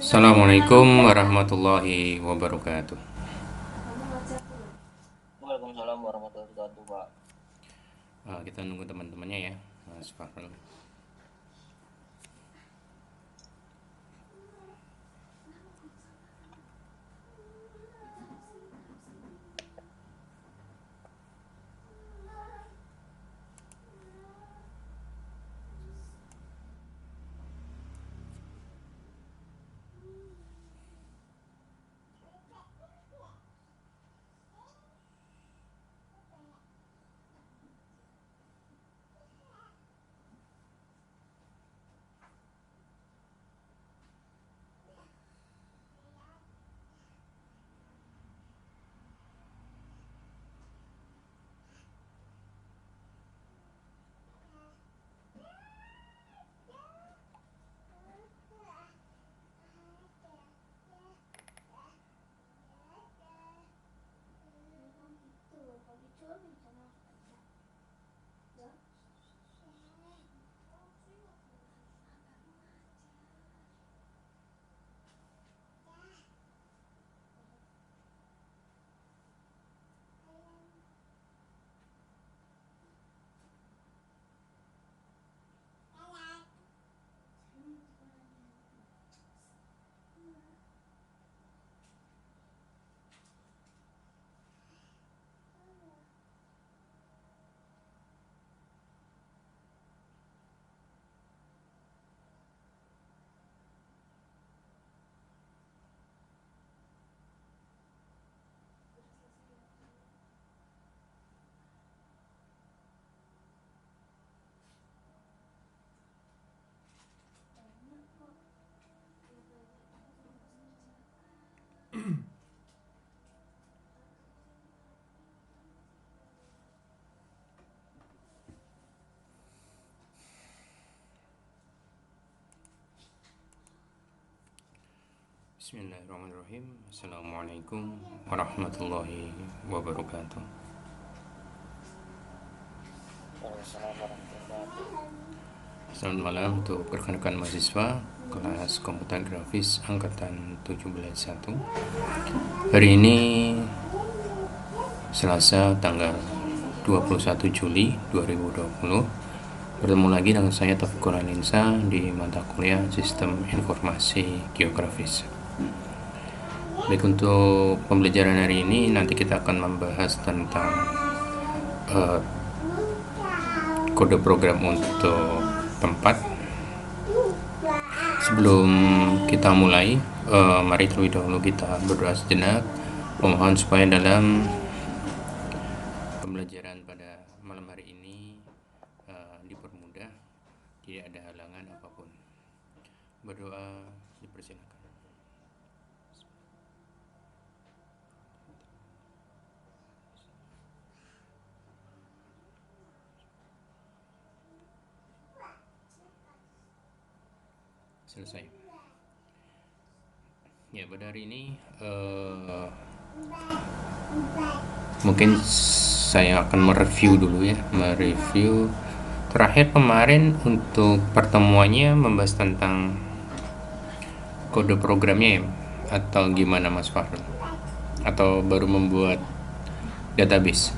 Assalamualaikum warahmatullahi wabarakatuh. Waalaikumsalam warahmatullahi wabarakatuh, Pak. Kita nunggu teman-temannya ya, Mas Fahrul. Bismillahirrahmanirrahim. Assalamualaikum warahmatullahi wabarakatuh. Waalaikumsalam warahmatullahi wabarakatuh. Selamat malam untuk rekan-rekan mahasiswa kelas komputer grafis angkatan 17 Hari ini Selasa tanggal 21 Juli 2020. Bertemu lagi dengan saya Taufikur Aninsa di mata kuliah Sistem Informasi Geografis. Baik, untuk pembelajaran hari ini nanti kita akan membahas tentang kode program untuk tempat. Sebelum kita mulai, mari terlebih dahulu kita berdoa sejenak. Memohon supaya dalam pembelajaran pada malam hari ini dipermudah, tidak ada halangan apapun. Berdoa dipersilakan. Selesai. Ya, pada hari ini mungkin saya akan mereview dulu ya, terakhir kemarin untuk pertemuannya membahas tentang kode programnya ya, atau gimana Mas Fahrul? Atau baru membuat database?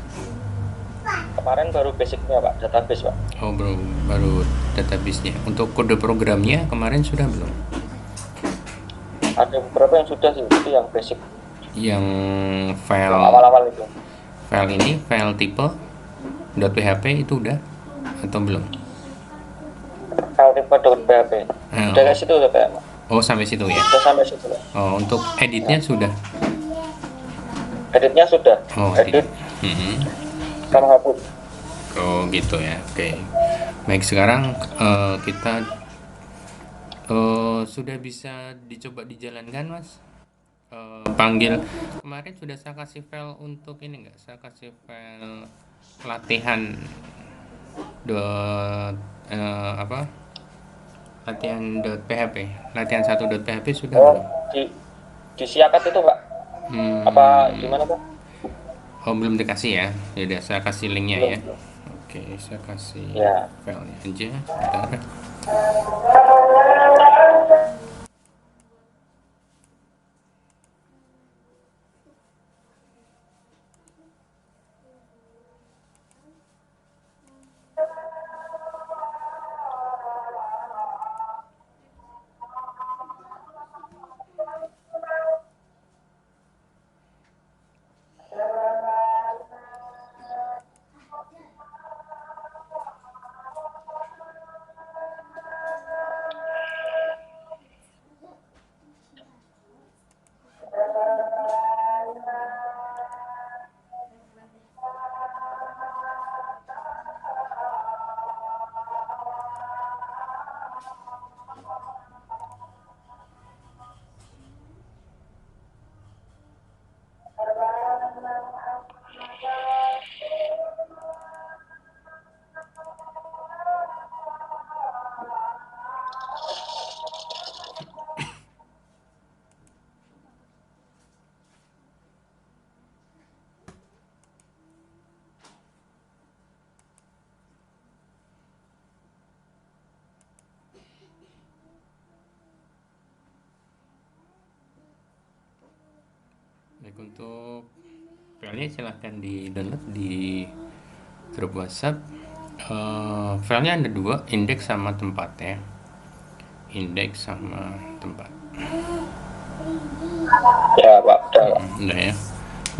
Kemarin baru basicnya, Pak, database, Pak. Oh, baru database-nya. Untuk kode programnya kemarin sudah belum? Ada beberapa yang sudah sih, itu yang basic, Yang yang file awal-awal itu. file tipe .php itu udah atau belum? File tipe .php. Udah Oh, ke situ, Pak. oh, sampai situ ya. Udah sampai situ, Pak. Oh, untuk editnya sudah. Editnya sudah. Oh, edit. Edit sama hapus. Oh, gitu ya. Oke. Baik, sekarang kita sudah bisa dicoba dijalankan, Mas. Panggil kemarin sudah saya kasih file untuk ini enggak? Saya kasih file latihan dot apa? Latihan.php. Latihan 1.php sudah Oh, belum? di siakat itu, Pak. Apa Hmm, gimana, Pak? oh, belum dikasih ya. Yaudah, saya kasih linknya Belum, ya. belum. Oke, saya kasih Ya. filenya aja. Bentar. untuk filenya silahkan di download di grup WhatsApp. Filenya ada dua, indeks sama tempat ya. Indeks sama tempat. Ya Pak, udah. Udah ya.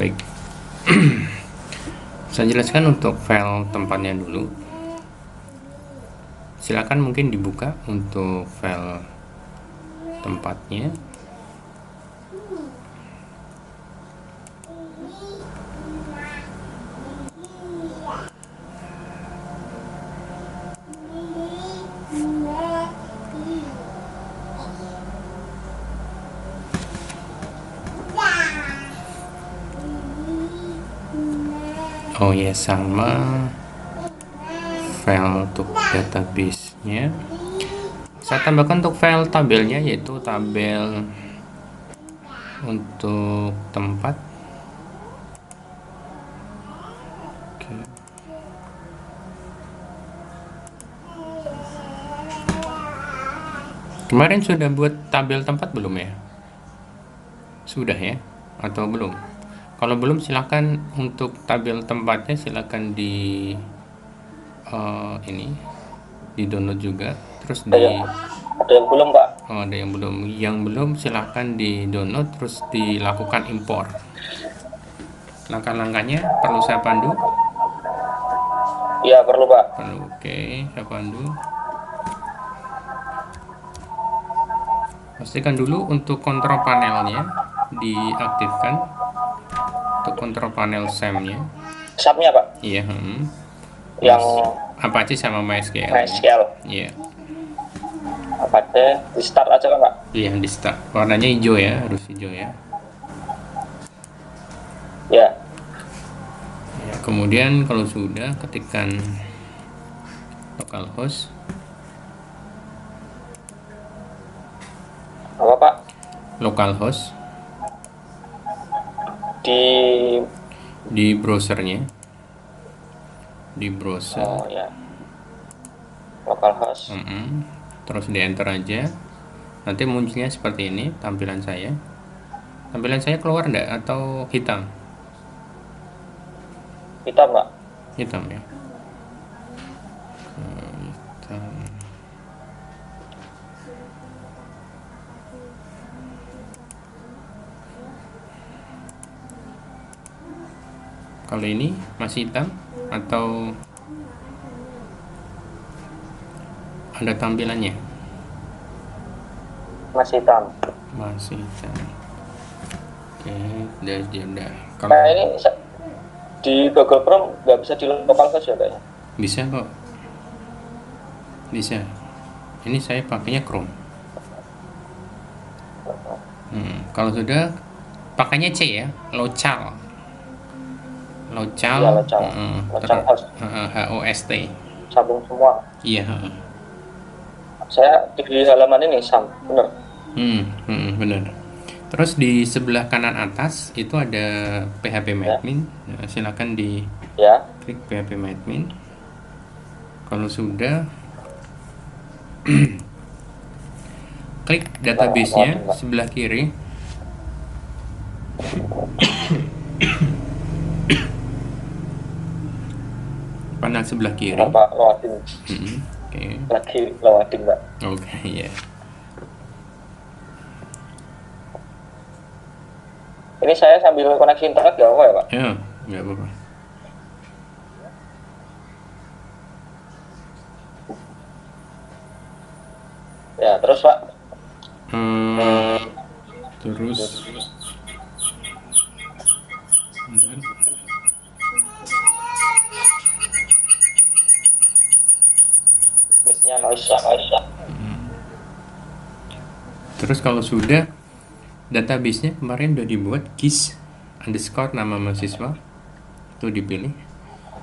Baik. Saya jelaskan untuk file tempatnya dulu. Silakan mungkin dibuka untuk file tempatnya. Oh ya, sama file untuk database-nya. Saya tambahkan untuk file tabelnya, yaitu tabel untuk tempat. Oke. Kemarin sudah buat tabel tempat belum ya? Sudah ya? Atau belum? Kalau belum, silakan untuk tabel tempatnya silakan di ini di download juga. Terus di Ada yang belum Pak? ada yang belum. Yang belum silahkan di download terus dilakukan impor. Langkah-langkahnya perlu saya pandu? Iya perlu Pak. Perlu. Oke, saya pandu. Pastikan dulu untuk kontrol panelnya diaktifkan. Untuk kontrol panel SAM-nya. SAM-nya Pak? Iya. Yang Apache sama MySQL. MySQL. Iya. Apache di start aja kan Pak? Iya, di start. Warnanya hijau ya, harus hijau ya. Ya. Ya, kemudian kalau sudah, ketikkan localhost. Apa Pak? Localhost Di browsernya. Di browser. Oh ya. Localhost. Terus di enter aja. Nanti munculnya seperti ini tampilan saya. Tampilan saya keluar enggak atau hitam? Hitam Pak? Hitam ya. Hitam. Kalau ini masih hitam atau ada tampilannya? Masih hitam. Masih hitam. Oke, udah. Kalau Nah ini di Google Chrome nggak bisa di localhost ya Pak? bisa kok. Bisa. Ini saya pakainya Chrome. Kalau sudah pakainya C ya, local. Iya, local. Localhost. HOST. Sambung semua. Iya. Saya di halaman ini SAM, bener. Bener. Terus di sebelah kanan atas itu ada phpMyAdmin. Nah, silakan di klik phpMyAdmin. Kalau sudah, klik database-nya sebelah kiri. Panel sebelah kiri. Pak loading. Oke. Lagi loading Pak. Oke, ya. Ini saya sambil koneksi internet nggak apa ya Pak? Ya, nggak apa-apa. Ya terus Pak. Terus. Noise. Terus kalau sudah, database-nya kemarin udah dibuat KIS _ nama mahasiswa, itu dipilih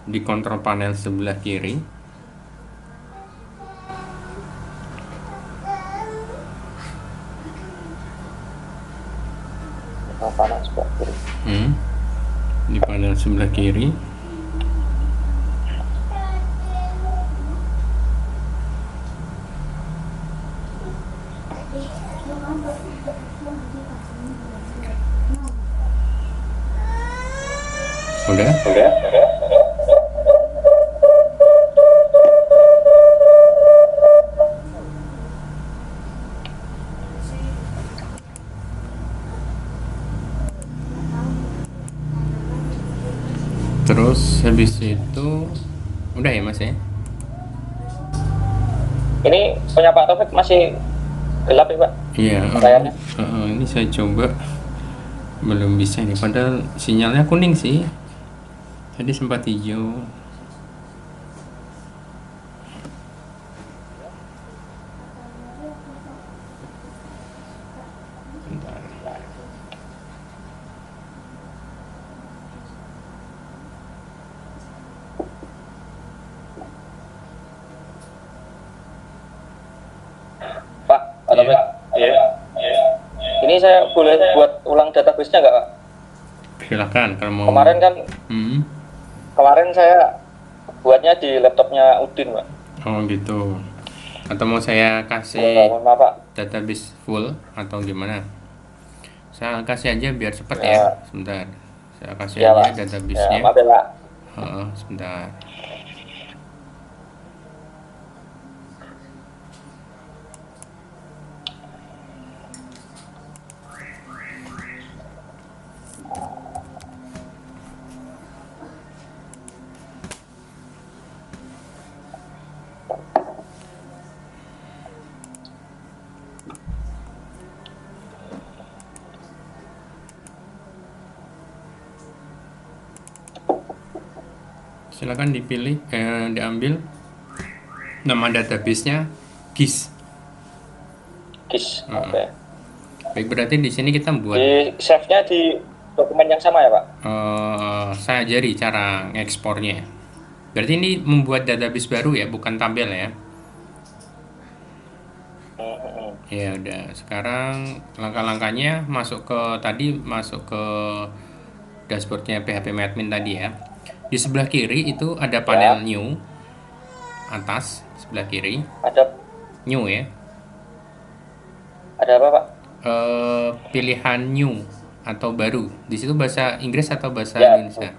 di kontrol panel sebelah kiri. Di panel sebelah kiri. Udah? Udah. Terus habis itu udah ya Mas ya? Ini punya Pak Taufik masih gelap ya Pak? Iya, Layarnya? ini saya coba belum bisa ini. Padahal sinyalnya kuning sih. Tadi sempat hijau. Bentar. Pak Taufik. Iya. Ini saya boleh buat ulang database-nya nggak Pak? Silakan kalau mau. Kemarin kan, Hmm. kemarin saya buatnya di laptopnya Udin Pak. Oh gitu. Atau mau saya Ya, kasih mohon maaf Pak. database full atau gimana? Saya kasih aja biar cepet Ya. ya. Sebentar. Saya kasih Ya aja Pak. Ya, database-nya. maaf ya Pak. Sebentar. Silakan dipilih, diambil nama database-nya GIS. GIS. Oke. Baik, berarti di sini kita buat. Di save-nya di dokumen yang sama ya Pak? Saya ajari cara ngekspornya. Berarti ini membuat database baru ya, bukan tabel ya. Ya udah, sekarang langkah-langkahnya masuk ke dashboardnya phpMadmin tadi ya. Di sebelah kiri itu ada panel new, atas sebelah kiri Ada new ya. ada apa Pak? Pilihan new atau baru. Di situ bahasa Inggris atau bahasa Ya. Indonesia?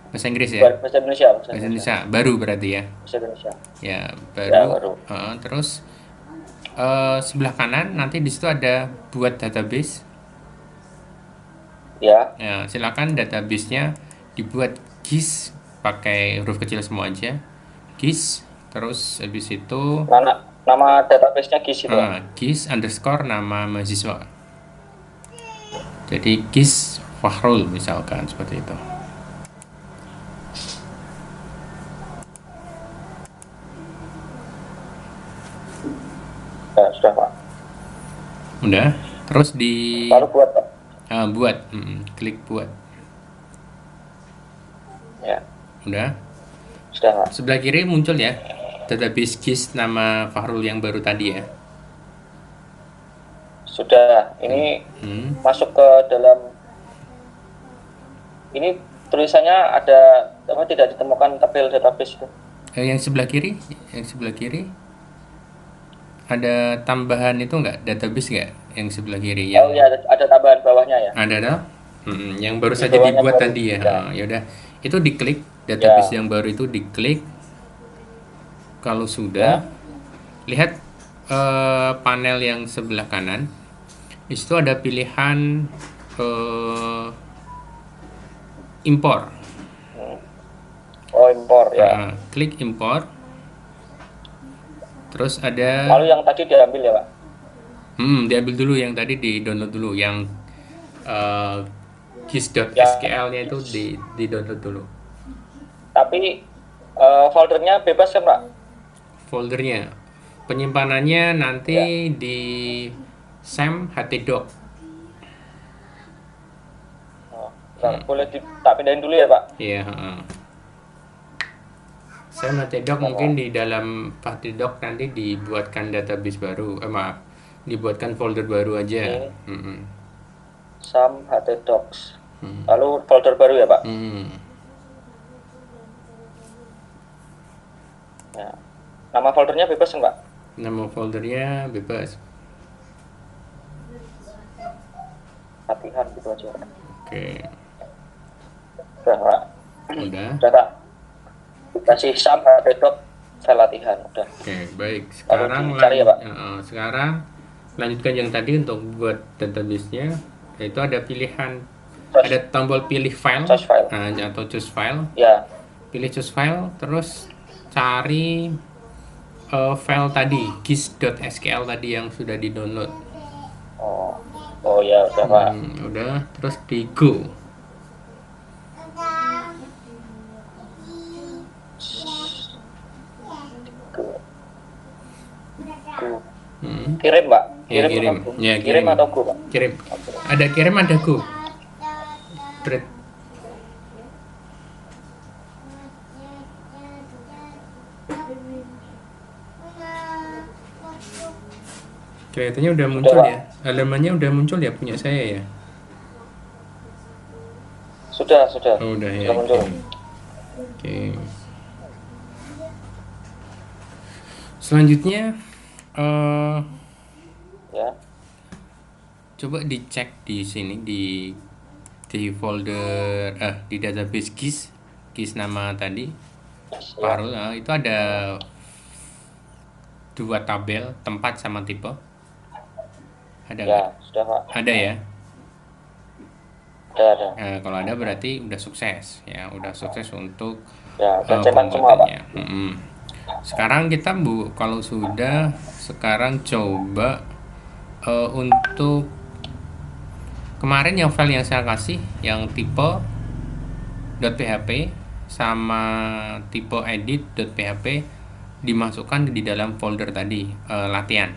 Bahasa Inggris ya. Bahasa Indonesia. Bahasa Indonesia baru berarti ya. Bahasa Indonesia. Ya baru. Ya, baru. Terus sebelah kanan nanti di situ ada buat database. Ya. Ya, silakan database-nya dibuat GIS pakai huruf kecil semua aja. GIS, terus habis itu Nama database-nya GIS itu. GIS underscore nama mahasiswa. Jadi GIS Fahrul misalkan seperti itu. Ya, sudah Pak. Udah, terus Lalu buat Pak. Buat, klik buat. Ya. Udah. Sudah Pak. Sebelah kiri muncul ya database GIS nama Fahrul yang baru tadi ya. Sudah. Ini masuk ke dalam. Ini tulisannya ada apa, tidak ditemukan tabel database itu. Yang sebelah kiri ada tambahan itu enggak, database enggak yang sebelah kiri yang. Oh iya, ada tambahan bawahnya ya. Ada dah. Yang baru Di saja bawahnya dibuat baru, tadi ya. ya. Ya udah, itu diklik database Ya. yang baru itu diklik. Kalau sudah, lihat panel yang sebelah kanan. Di situ ada pilihan impor. Oh, impor ya. Klik impor. Terus ada. Lalu yang tadi diambil ya Pak? Diambil dulu yang tadi, di download dulu yang gis.skl-nya itu di download dulu. Tapi foldernya bebas kan Pak? Foldernya, penyimpanannya nanti di sam htdoc. Boleh tak pindahin dulu ya Pak? Iya. Sam htdoc mungkin di dalam htdoc nanti dibuatkan database baru. Maaf, dibuatkan folder baru aja. Sam htdocs. Lalu folder baru ya Pak? Ya. Nama foldernya bebas kan Pak? Nama foldernya bebas. Latihan gitu aja. Oke. Udah Pak. Udah. Udah Pak. Kasih sum htdoc file latihan. Udah. Oke, baik. Sekarang dicari ya, Pak? sekarang lanjutkan yang tadi untuk buat database-nya, yaitu ada pilihan, ada tombol pilih file, Choose file. atau choose file. Ya. Pilih choose file, terus cari file tadi, gis.sql tadi yang sudah di-download. Oh ya udah Pak. Udah, terus di go. Kirim Pak. Ya, kirim. Ya, kirim atau go Pak? Kirim. Ada kirim, ada go. Kelihatannya udah muncul ya. Halamannya udah muncul ya punya saya ya. Sudah. Oh, udah ya. Sudah muncul. Oke. Selanjutnya Ya. coba dicek di sini di folder di database GIS nama tadi Farul. Itu ada 2 tabel, tempat sama tipe. Ada Ya, nggak? sudah Pak. Ada ya. Ada. Nah, kalau ada berarti udah sukses ya, udah sukses untuk Ya, udah cetak semua Pak. Sekarang kita kalau sudah, sekarang coba untuk kemarin yang file yang saya kasih yang tipe .php sama tipe edit.php dimasukkan di dalam folder tadi, latihan.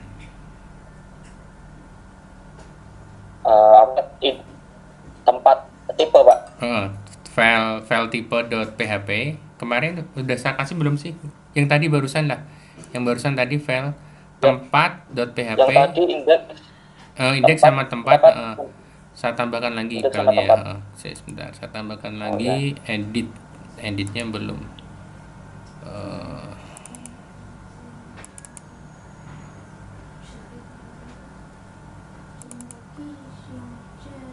Tempat tipe Pak. File tipe.php kemarin udah saya kasih belum sih? Yang tadi barusan lah. Yang barusan tadi file tempat.php. Yang tadi indeks sama tempat. Saya tambahkan lagi kali ya. Sebentar, saya tambahkan lagi editnya belum.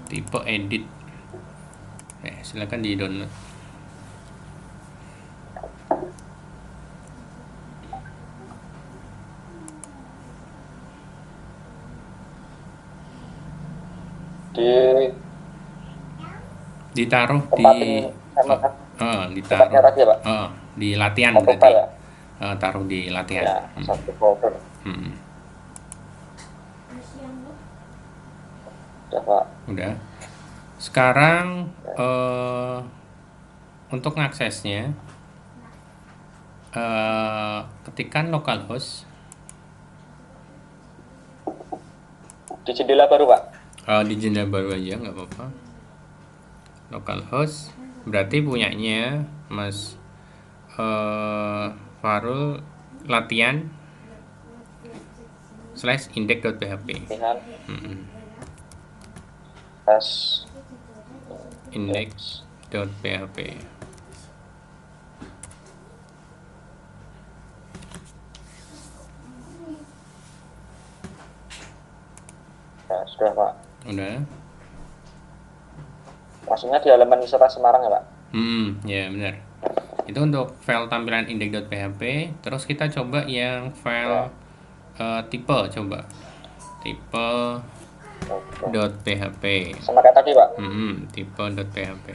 Tipe edit. Silakan di download. Ditaruh di latihan berarti. Taruh di latihan. Ya, satu folder. Udah. Sekarang untuk ngaksesnya ketikkan localhost di jendela baru Pak. Di jendela baru aja nggak apa-apa. Localhost berarti punyanya Mas Farul latihan /index.php. Index.php. Ya, sudah Pak. Udah. Maksudnya di halaman wisata Semarang ya Pak? Ya benar. Itu untuk file tampilan index.php. Terus kita coba yang file tipe, coba tipe.php. Sama kayak tadi Pak? Tipe.php.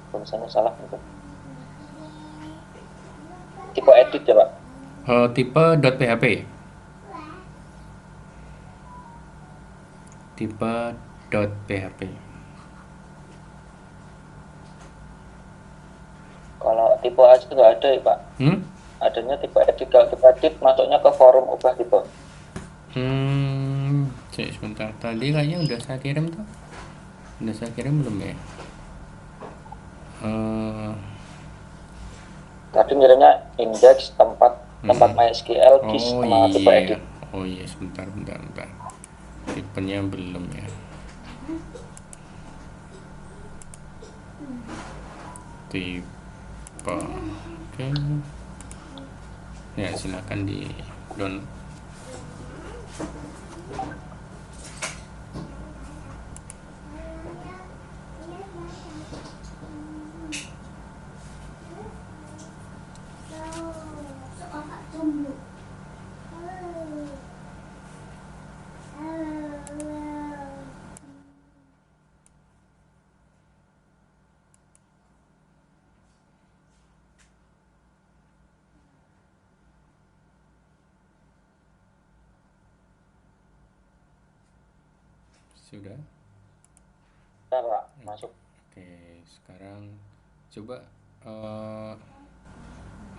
Tulisannya salah gitu. Tipe edit ya Pak? Tipe.php. Tipe.php. Kalau tipe aja nggak ada ya Pak? Adanya tipe edit. Kalau tipe edit masuknya ke forum ubah tipe. Sebentar, tadi kayaknya udah saya kirim tuh. Udah saya kirim belum ya? Tadi ngirimnya indeks tempat MySQL GIS sama tipe edit. Oh iya, sebentar. Tipenya belum ya. tipe. Oke. Ya, silakan di download. Sudah? Ya Pak, masuk. Oke, sekarang coba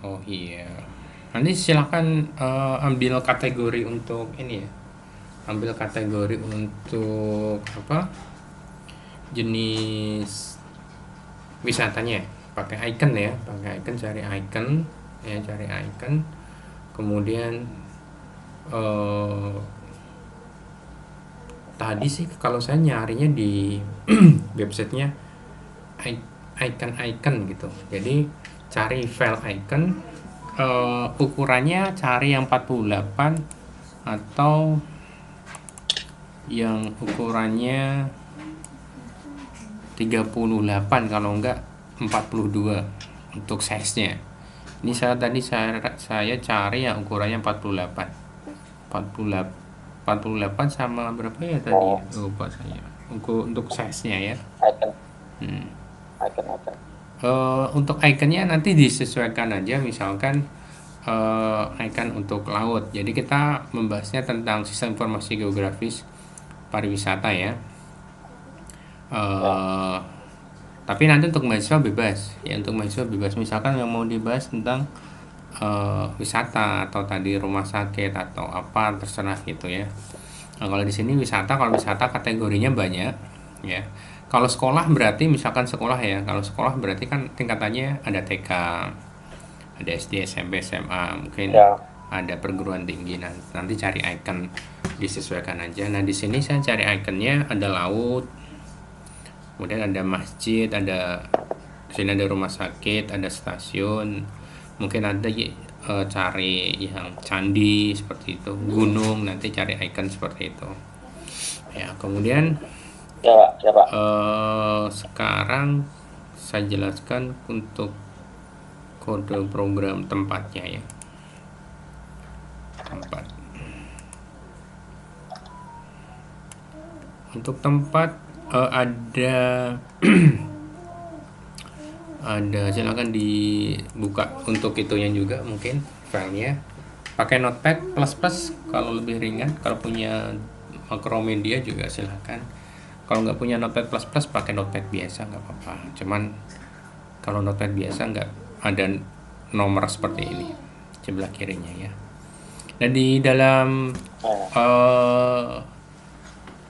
oh iya. Nanti silakan ambil kategori untuk ini ya. Ambil kategori untuk apa? Jenis wisatanya. Pakai icon ya, pakai icon, cari icon ya, cari icon. Kemudian tadi sih kalau saya nyarinya di websitenya icon gitu. Jadi cari file icon, ukurannya cari yang 48 atau yang ukurannya 38, kalau enggak 42 untuk size-nya. Ini saya cari yang ukurannya 48 sama berapa ya tadi? Lupa saya. Untuk size-nya ya. Icon. Untuk iconnya nanti disesuaikan aja, misalkan icon untuk laut. Jadi kita membahasnya tentang sistem informasi geografis pariwisata ya. Tapi nanti untuk mahasiswa bebas ya, untuk mahasiswa bebas. Misalkan yang mau dibahas tentang wisata atau tadi rumah sakit atau apa, terserah gitu ya. Nah, kalau di sini wisata, kalau wisata kategorinya banyak ya. Kalau sekolah berarti misalkan sekolah ya, kalau sekolah berarti kan tingkatannya ada TK, ada SD, SMP, SMA, mungkin ada perguruan tinggi. Nanti cari icon, disesuaikan aja. Nah, di sini saya cari iconnya ada laut, kemudian ada masjid, ada di sini ada rumah sakit, ada stasiun, mungkin ada cari yang candi seperti itu, gunung, nanti cari icon seperti itu ya. Kemudian ya Pak. Sekarang saya jelaskan untuk kode program tempatnya ya. Tempat. Untuk tempat ada ada, silakan dibuka untuk itunya juga, mungkin filenya pakai notepad plus kalau lebih ringan. Kalau punya Macromedia juga silakan. Kalau nggak punya notepad plus pakai notepad biasa nggak apa-apa. Cuman kalau notepad biasa nggak ada nomor seperti ini sebelah kirinya ya. Dan di dalam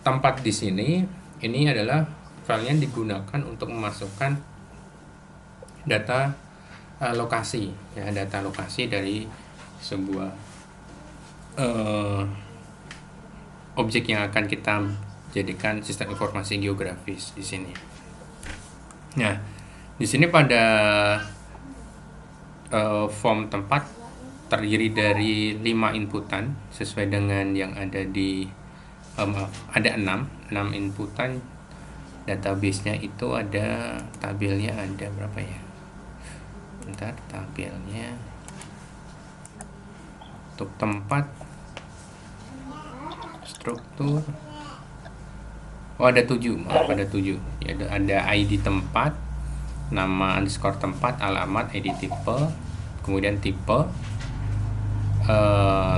tempat di sini, ini adalah filenya digunakan untuk memasukkan data lokasi ya, data lokasi dari sebuah objek yang akan kita jadikan sistem informasi geografis di sini. Nah, di sini pada form tempat terdiri dari 5 inputan sesuai dengan yang ada di ada 6 inputan. Database-nya itu ada, tabelnya ada berapa ya? Bentar, tabelnya untuk tempat, struktur, ada 7 ya, ada ID tempat, nama underscore tempat, alamat, ID tipe, kemudian tipe,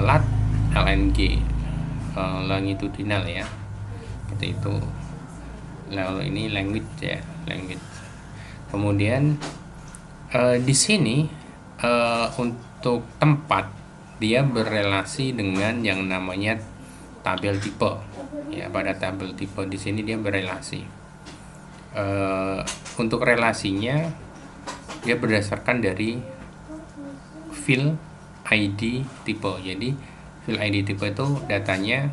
lat, LNG, longitudinal ya, seperti itu. Lalu ini language ya, language. Kemudian di sini untuk tempat dia berrelasi dengan yang namanya tabel tipe ya. Pada tabel tipe di sini dia berrelasi. Untuk relasinya dia berdasarkan dari field ID tipe. Jadi field ID tipe itu datanya,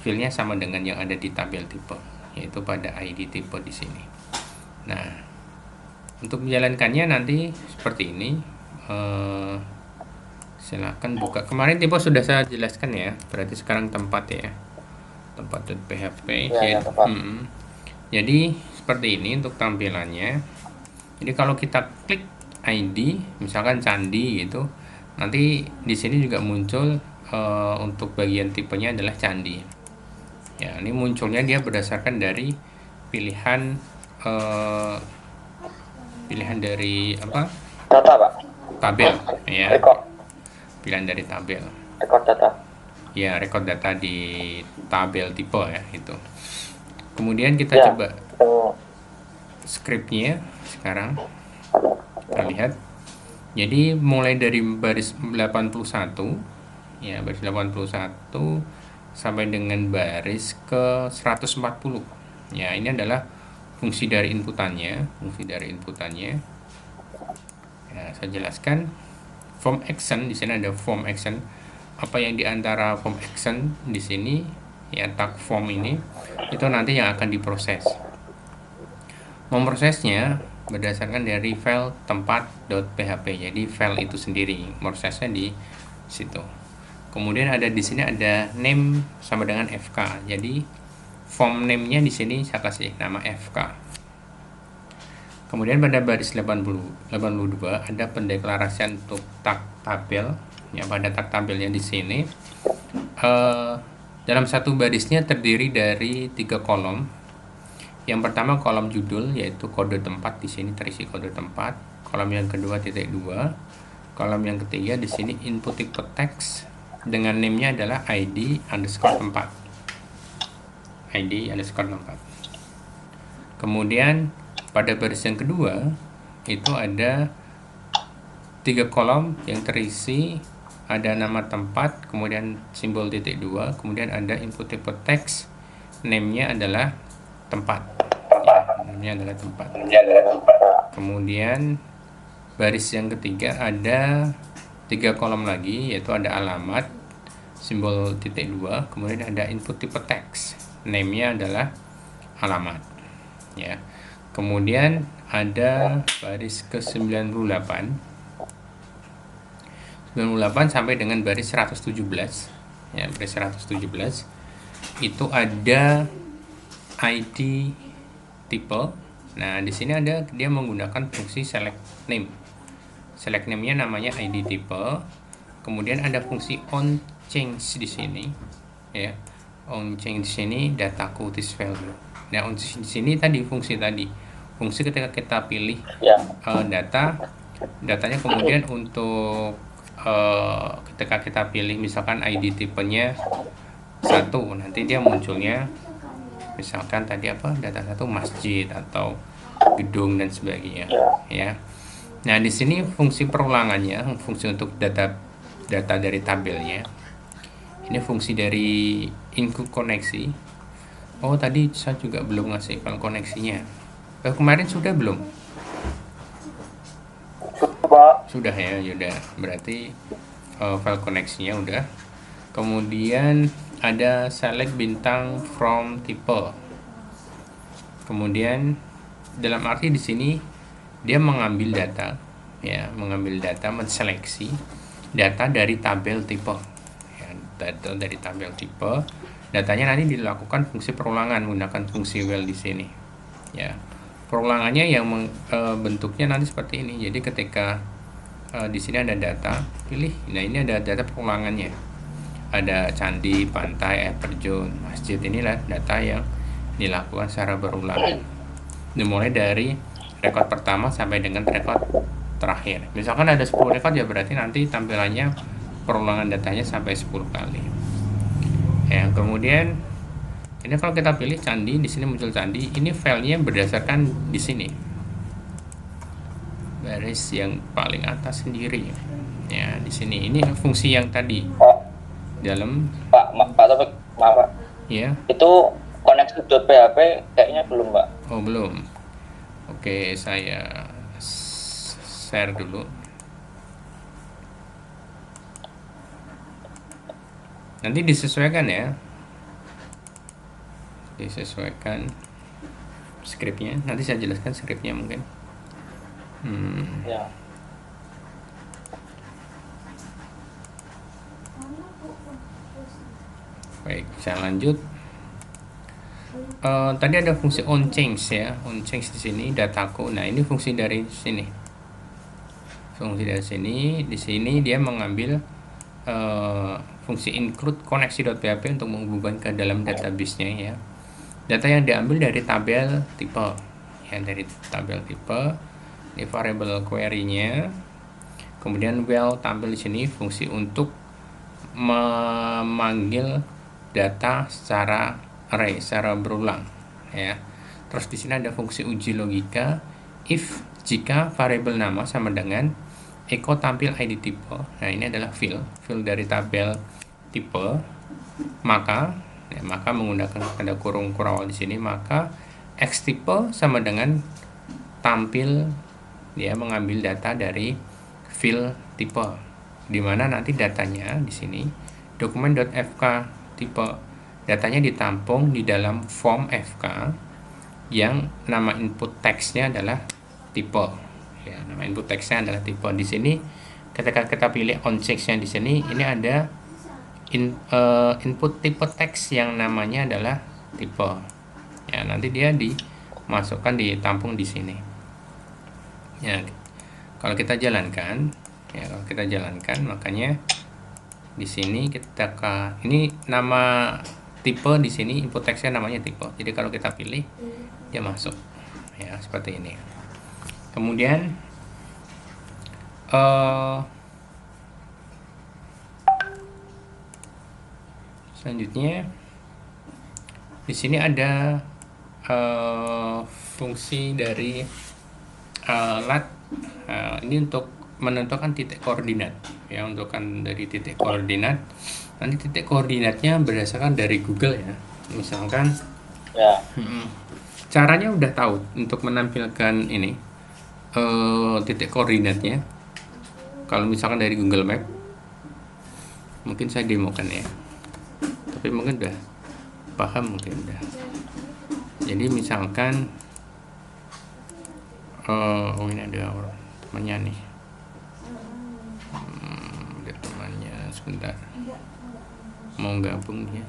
fieldnya sama dengan yang ada di tabel tipe, yaitu pada ID tipe di sini. Nah, untuk menjalankannya nanti seperti ini. Silahkan buka. Kemarin tipe sudah saya jelaskan ya, berarti sekarang tempat ya, tempat.php. Ya, tempat. Jadi seperti ini untuk tampilannya. Jadi kalau kita klik ID, misalkan candi gitu, nanti di sini juga muncul untuk bagian tipenya adalah candi. Ya, ini munculnya dia berdasarkan dari pilihan dari apa? Data, Pak. Tabel, ya. Record. Pilihan dari tabel. Record data. Ya, record data di tabel tipe ya itu. Kemudian kita coba scriptnya sekarang. Kita lihat. Jadi mulai dari baris 81 ya, baris 81 sampai dengan baris ke 140. Ya, ini adalah fungsi dari inputannya, Ya, saya jelaskan. Form action, di sini ada form action. Apa yang diantara form action di sini ya, tag form ini itu nanti yang akan diproses. Memprosesnya berdasarkan dari file tempat.php. Jadi file itu sendiri, prosesnya di situ. Kemudian ada di sini ada name sama dengan fk. Jadi form name-nya di sini saya kasih nama fk. Kemudian pada baris 82 ada pendeklarasian untuk tag tabel. Ya, pada tag tabelnya di sini dalam satu barisnya terdiri dari 3 kolom. Yang pertama kolom judul, yaitu kode tempat, di sini terisi kode tempat. Kolom yang kedua titik 2. Kolom yang ketiga di sini input tipe teks dengan name-nya adalah ID_tempat. ID_tempat. Kemudian pada baris yang kedua itu ada 3 kolom yang terisi ada nama tempat, kemudian simbol titik 2, kemudian ada input tipe teks, name-nya adalah tempat. Ya, name-nya adalah tempat. Kemudian baris yang ketiga ada 3 kolom lagi, yaitu ada alamat, simbol titik 2, kemudian ada input tipe teks, name-nya adalah alamat. Ya. Kemudian ada baris ke 98 sampai dengan baris 117. Ya, baris 117 itu ada ID tipe. Nah, di sini ada dia menggunakan fungsi select name. Select name-nya namanya ID tipe. Kemudian ada fungsi on change di sini. Ya. On change di sini data quotes value. Nah, on change di sini tadi fungsi ketika kita pilih datanya, kemudian untuk ketika kita pilih misalkan ID tipenya 1, nanti dia munculnya misalkan tadi data 1 masjid atau gedung dan sebagainya ya. Nah, di sini fungsi perulangannya, fungsi untuk data dari tabelnya. Ini fungsi dari include koneksi. Oh, tadi saya juga belum ngasih file koneksinya. Kemarin sudah belum? Sudah ya, yaudah. Berarti file koneksinya udah. Kemudian ada select bintang from type. Kemudian dalam arti di sini dia mengambil data, ya, menseleksi data dari tabel tipe. Ya, data dari tabel tipe. Datanya nanti dilakukan fungsi perulangan menggunakan fungsi while di sini. Ya. Perulangannya yang bentuknya nanti seperti ini. Jadi ketika di sini ada data, pilih. Nah, ini ada data perulangannya. Ada candi, pantai, air terjun, masjid. Inilah data yang dilakukan secara berulang. Dimulai dari rekod pertama sampai dengan rekod terakhir. Misalkan ada 10 rekod, ya berarti nanti tampilannya perulangan datanya sampai 10 kali. Ya, kemudian ini kalau kita pilih candi, di sini muncul candi. Ini filenya berdasarkan di sini. Baris yang paling atas sendiri. Ya, di sini. Ini fungsi yang tadi. Dalam Pak, ya. Itu koneksi.php kayaknya belum, Pak. Oh, belum. Oke, saya share dulu. Nanti disesuaikan ya. Disesuaikan scriptnya. Nanti saya jelaskan scriptnya mungkin. Ya. Baik, saya lanjut. Tadi ada fungsi onChange ya, onChange di sini dataku. Nah, ini fungsi dari sini. Fungsi dari sini, di sini dia mengambil fungsi include koneksi.php untuk menghubungkan ke dalam database-nya ya. Data yang diambil dari tabel tipe ya, dari tabel tipe. Ini variable query-nya. Kemudian well tampil di sini fungsi untuk memanggil data secara array, secara berulang ya. Terus di sini ada fungsi uji logika if jika variabel nama sama dengan echo tampil ID tipe. Nah, ini adalah field dari tabel tipe, maka menggunakan tanda kurung awal di sini, maka x tipe sama dengan tampil dia mengambil data dari field tipe, di mana nanti datanya di sini dokumen.fk tipe, datanya ditampung di dalam form FK yang nama input teksnya adalah tipe ya, nama input teksnya adalah tipe. Di sini ketika kita pilih onChange-nya di sini, ini ada input tipe teks yang namanya adalah tipe ya, nanti dia dimasukkan, ditampung di sini ya. Kalau kita jalankan makanya di sini kita ini nama tipe, di sini input teksnya namanya tipe, jadi kalau kita pilih dia masuk ya, seperti ini. Kemudian selanjutnya di sini ada fungsi dari lat, ini untuk menentukan titik koordinat ya, untukkan dari titik koordinat. Nanti titik koordinatnya berdasarkan dari Google ya, misalkan Ya. Caranya udah tahu untuk menampilkan ini titik koordinatnya. Kalau misalkan dari Google Map, mungkin saya demokan ya, tapi mungkin udah paham, mungkin udah. Jadi misalkan ini ada orang temannya nih, ada temannya, sebentar mau gabung dia.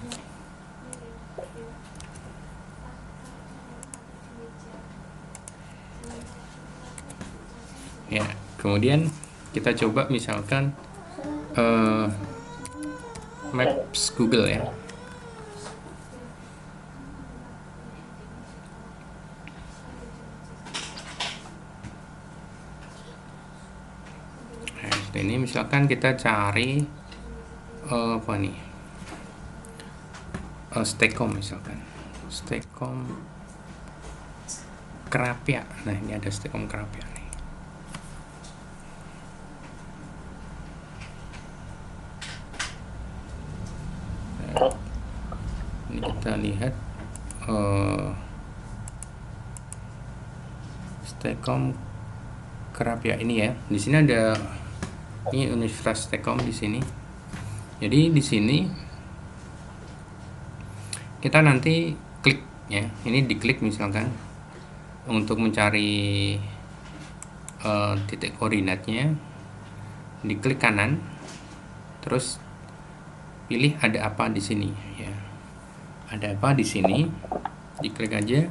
Ya, kemudian kita coba misalkan Maps Google ya. Nah, ini misalkan kita cari apa nih? Stekom misalkan. Stekom Kerapia. Nah, ini ada Stekom Kerapia nih. Ini kita lihat Stekom Kerapia ini ya. Di sini ada ini Universitas Stekom di sini. Jadi di sini kita nanti klik ya. Ini diklik misalkan untuk mencari titik koordinatnya. Diklik kanan. Terus pilih ada apa di sini ya. Ada apa di sini? Diklik aja.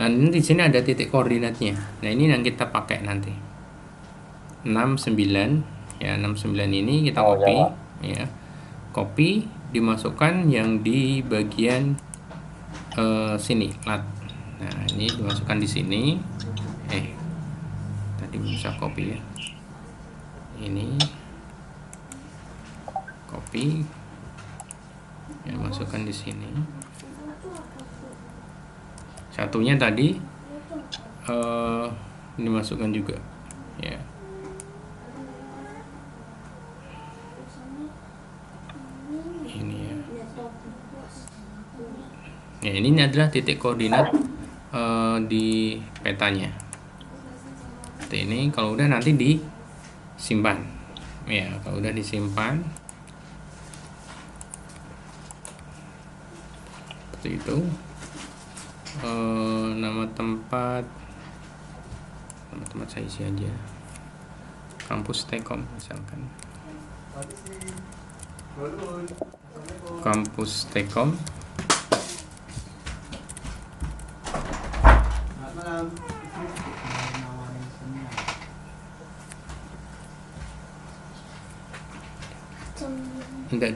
Nah, ini di sini ada titik koordinatnya. Nah, ini yang kita pakai nanti. 69 ya, 69 ini kita copy ya. Copy, dimasukkan yang di bagian sini lat. Nah, ini dimasukkan di sini. Tadi bisa copy ya. Ini copy, yang masukkan di sini. Satunya tadi dimasukkan juga ya. Ini ya. Ya, ini adalah titik koordinat di petanya. Seperti ini. Kalau udah nanti disimpan ya. Kalau udah disimpan seperti itu. nama tempat saya isi aja kampus Tekom misalkan, kampus Tekom. Enggak.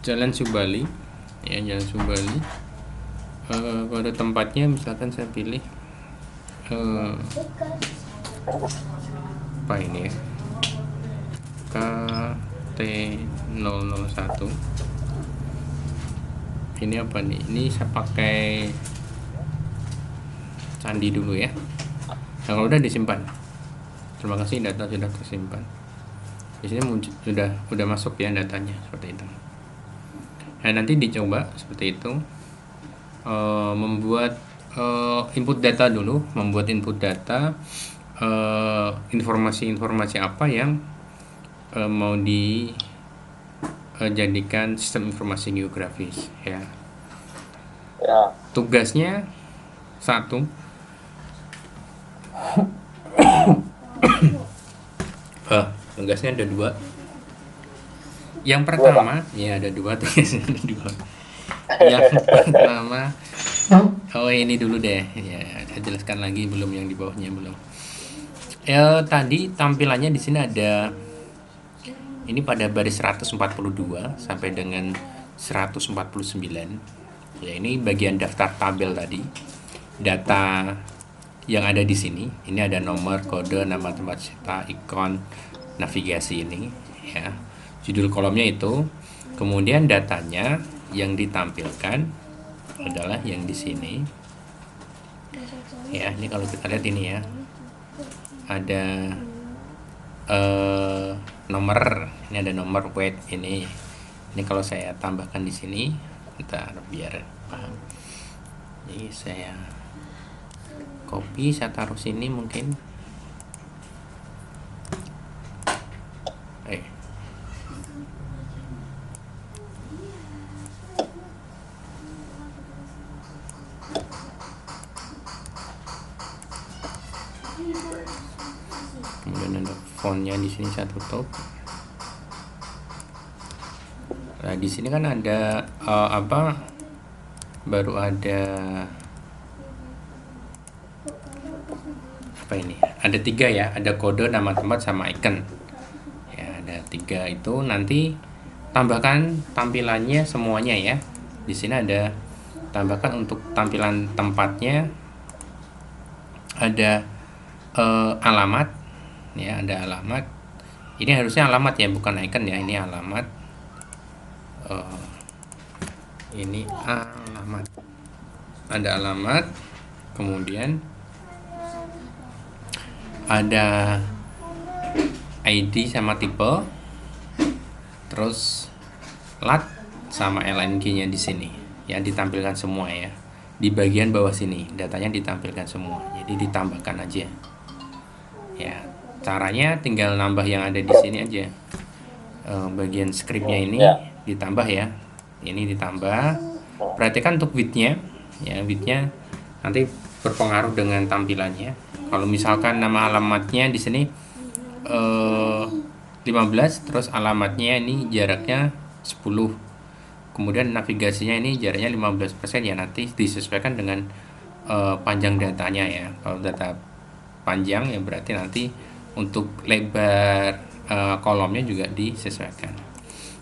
Jalan Subali, ya Jalan Subali. Pada tempatnya misalkan saya pilih apa ini ya, KT001. Ini apa nih? Ini saya pakai candi dulu ya. Nah, kalau udah disimpan. Terima kasih, data sudah tersimpan. Di sini sudah masuk ya datanya seperti itu. Nah, nanti dicoba seperti itu, membuat input data dulu, informasi-informasi apa yang mau dijadikan sistem informasi geografis ya. Tugasnya satu, tugasnya ada dua. Yang pertama, ya ada dua tugasnya, ada dua. Yang pertama, ini dulu deh, ya saya jelaskan lagi, belum yang di bawahnya belum. Tadi tampilannya di sini ada, ini pada baris 142 sampai dengan 149. Ya, ini bagian daftar tabel tadi. Data yang ada di sini, ini ada nomor, kode, nama tempat cetak, ikon, navigasi ini, ya. Judul kolomnya itu, kemudian datanya yang ditampilkan adalah yang di sini. Ya, ini kalau kita lihat ini ya, ada nomor, ini ada nomor weight ini. Ini kalau saya tambahkan di sini, bentar biar paham. Jadi saya copy, saya taruh sini mungkin. Kemudian ada fontnya di sini saya tutup. Nah, di sini kan ada baru ada apa ini? Ada 3 ya, ada kode, nama tempat, sama icon. Ya, ada 3 itu. Nanti tambahkan tampilannya semuanya ya. Di sini ada tambahkan untuk tampilan tempatnya, ada alamat ya, ada alamat. Ini harusnya alamat ya, bukan icon ya, ini alamat. Ini alamat, ada alamat, kemudian ada ID sama tipe, terus lat sama LNG nya di sini ya, ditampilkan semua ya. Di bagian bawah sini datanya ditampilkan semua, jadi ditambahkan aja ya. Caranya tinggal nambah yang ada di sini aja. Bagian scriptnya ini ditambah ya, ini ditambah. Perhatikan untuk widthnya ya, widthnya nanti berpengaruh dengan tampilannya. Kalau misalkan nama alamatnya di sini 15, terus alamatnya ini jaraknya 10, kemudian navigasinya ini jaraknya 15% ya, nanti disesuaikan dengan panjang datanya ya. Kalau data panjang ya berarti nanti untuk lebar kolomnya juga disesuaikan.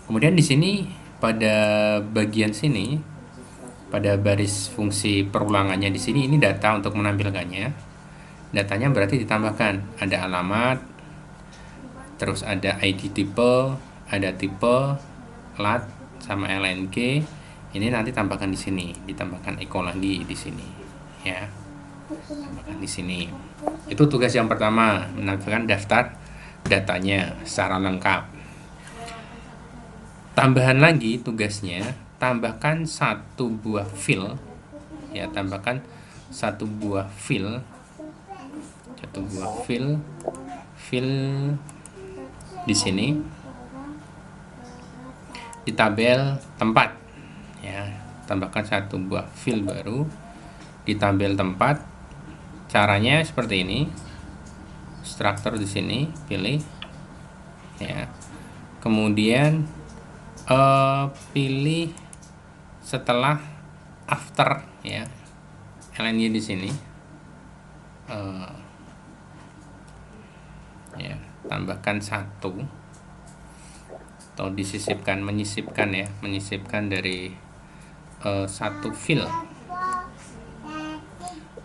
Kemudian di sini pada bagian sini, pada baris fungsi perulangannya di sini, ini data untuk menampilkannya. Datanya berarti ditambahkan, ada alamat, terus ada ID tipe, ada tipe, lat sama LNG. Ini nanti tambahkan di sini, ditambahkan echo lagi di sini ya. Tambahkan di sini. Itu tugas yang pertama, menampilkan daftar datanya secara lengkap. Tambahan lagi tugasnya, tambahkan satu buah file ya, tambahkan satu buah file di sini di tabel tempat ya, tambahkan satu buah field baru di tabel tempat. Caranya seperti ini, struktur di sini pilih ya, kemudian pilih setelah after ya, LNY di sini ya, tambahkan satu atau disisipkan, menyisipkan ya, menyisipkan dari satu field.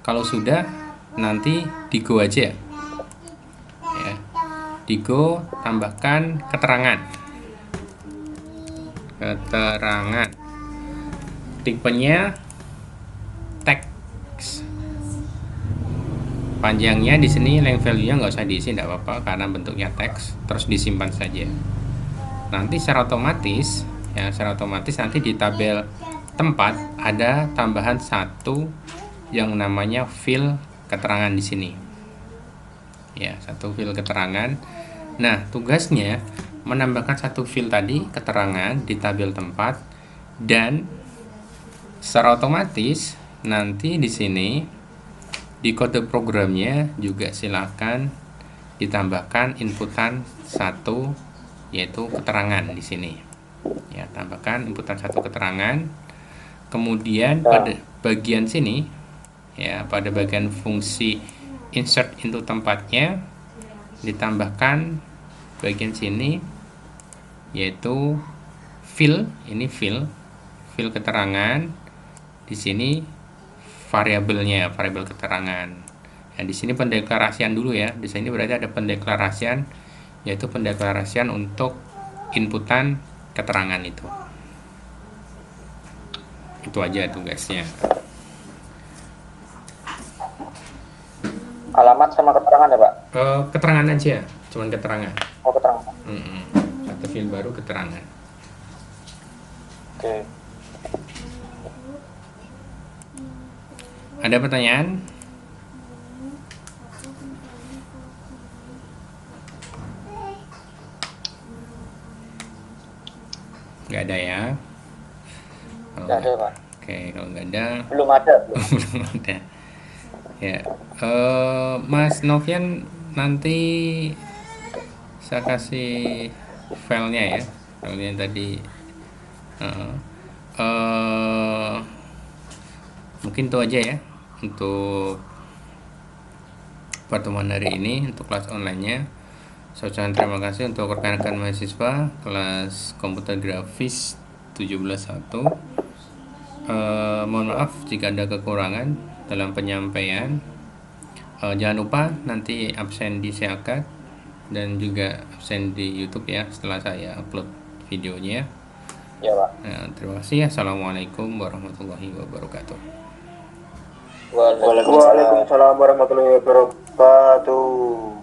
Kalau sudah, nanti di go aja ya, di go tambahkan keterangan, tipenya teks, panjangnya di sini length value-nya nggak usah diisi, tidak apa-apa karena bentuknya teks, terus disimpan saja. Nanti secara otomatis ya, secara otomatis nanti di tabel tempat ada tambahan satu yang namanya field keterangan di sini ya, satu field keterangan. Nah, tugasnya menambahkan satu field tadi keterangan di tabel tempat, dan secara otomatis nanti di sini di kode programnya juga silakan ditambahkan inputan satu, yaitu keterangan di sini ya, tambahkan inputan satu keterangan. Kemudian pada bagian sini ya, pada bagian fungsi insert into tempatnya ditambahkan bagian sini, yaitu field, ini field keterangan, di sini variabelnya, variabel keterangan. Nah, di sini pendeklarasian dulu ya, di sini berarti ada pendeklarasian, yaitu pendeklarasian untuk inputan keterangan itu. Itu aja tugasnya. Alamat sama keterangan ya Pak? Keterangan aja, cuman keterangan. Oh, keterangan. Satu field baru keterangan. Oke. Ada pertanyaan? Nggak ada ya? Nggak ada Pak. Oke, kalau nggak ada. Belum ada. Belum ada. Ya, Mas Novian nanti saya kasih filenya ya, filenya tadi. Mungkin itu aja ya untuk pertemuan hari ini, untuk kelas online-nya. Saya ucapkan terima kasih untuk rekan-rekan mahasiswa kelas komputer grafis 17.1. Mohon maaf jika ada kekurangan dalam penyampaian. Jangan lupa nanti absen di Seakat dan juga absen di YouTube ya setelah saya upload videonya. Ya Pak. Nah, terima kasih. Assalamualaikum warahmatullahi wabarakatuh. Waalaikumsalam warahmatullahi wabarakatuh.